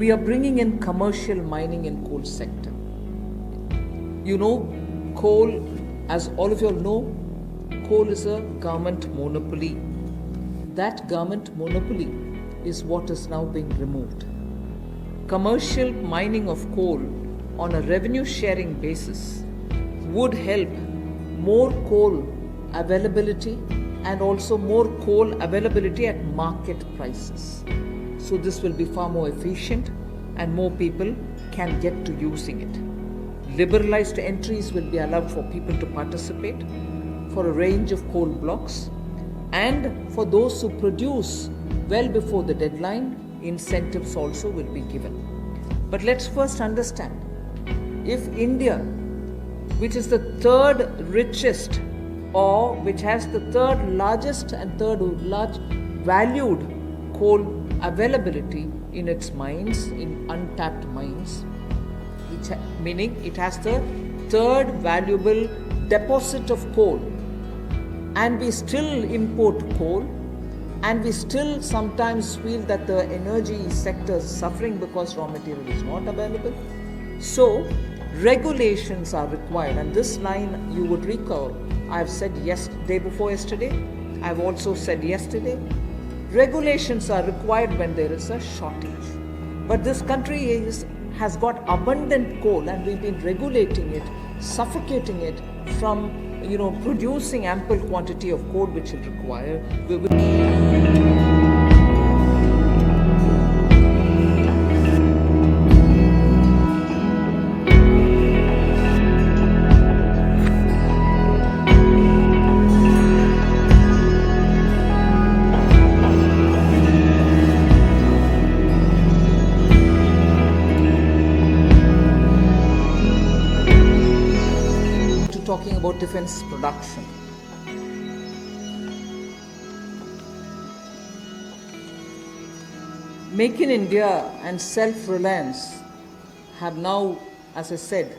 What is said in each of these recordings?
we are bringing in commercial mining in coal sector. You know, coal, as all of you all know, coal is a government monopoly. That government monopoly is what is now being removed. Commercial mining of coal on a revenue sharing basis would help more coal availability and also more coal availability at market prices. So this will be far more efficient and more people can get to using it. Liberalized entries will be allowed for people to participate for a range of coal blocks, and for those who produce well before the deadline, incentives also will be given. But let's first understand, if India, which is the third richest or which has the third largest and third large valued coal availability in its mines, in untapped mines, meaning it has the third valuable deposit of coal, and we still import coal, and we still sometimes feel that the energy sector is suffering because raw material is not available. So regulations are required, and this line you would recall I've said day before yesterday, I've also said yesterday, regulations are required when there is a shortage. But this country has got abundant coal, and we've been regulating it, suffocating it from producing ample quantity of coal which it requires. Talking about defense production. Make in India and self-reliance have now, as I said,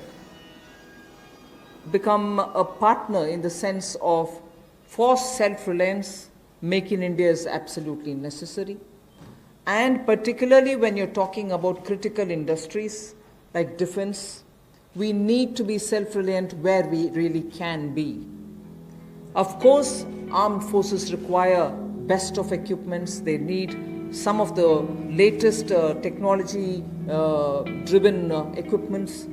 become a partner in the sense of for self-reliance, Make in India is absolutely necessary. And particularly when you're talking about critical industries like defense, we need to be self-reliant where we really can be. Of course, armed forces require best of equipments. They need some of the latest technology-driven equipments.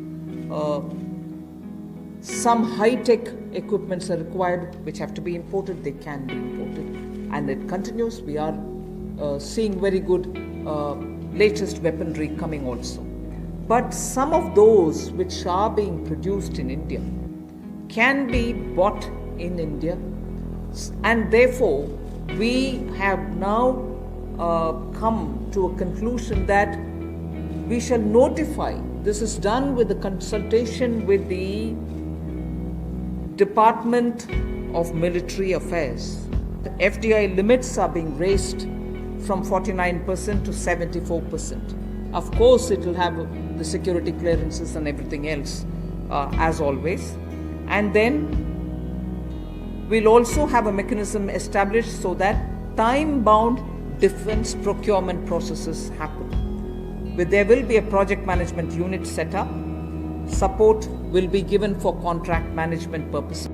Some high-tech equipments are required which have to be imported. They can be imported. And it continues. We are seeing very good latest weaponry coming also. But some of those which are being produced in India can be bought in India, and therefore we have now come to a conclusion that we shall notify. This is done with the consultation with the Department of Military Affairs. The FDI limits are being raised from 49% to 74%. Of course, it will have the security clearances and everything else, as always. And then we'll also have a mechanism established so that time-bound defense procurement processes happen. There will be a project management unit set up. Support will be given for contract management purposes.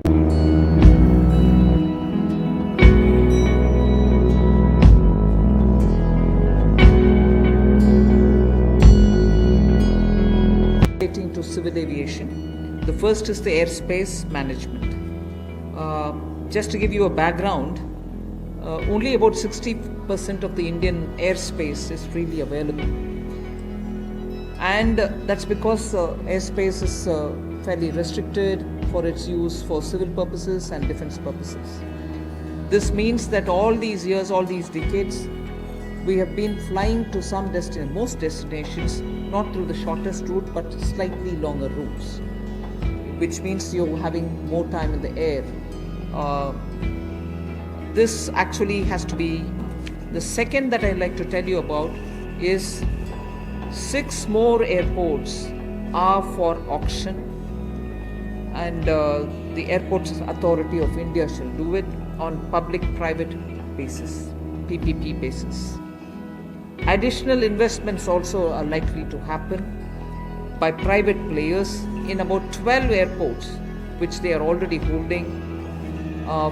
To civil aviation. The first is the airspace management. Just to give you a background, only about 60% of the Indian airspace is freely available. And that's because airspace is fairly restricted for its use for civil purposes and defense purposes. This means that all these years, all these decades, we have been flying to most destinations, not through the shortest route, but slightly longer routes, which means you're having more time in the air. This actually has to be the second that I'd like to tell you about is 6 more airports are for auction, and the Airports Authority of India shall do it on public-private basis, PPP basis. Additional investments also are likely to happen by private players in about 12 airports, which they are already holding,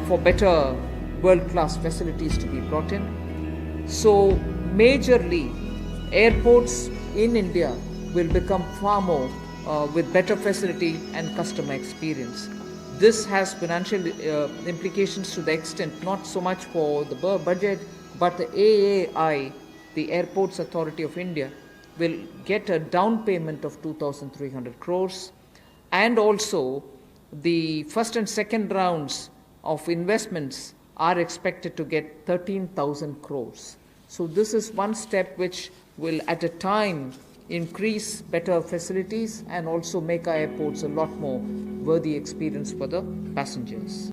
for better world-class facilities to be brought in. So, majorly, airports in India will become far more with better facility and customer experience. This has financial implications to the extent not so much for the budget, but the AAI, the Airports Authority of India, will get a down payment of 2,300 crores, and also the first and second rounds of investments are expected to get 13,000 crores. So this is one step which will at a time increase better facilities and also make our airports a lot more worthy experience for the passengers.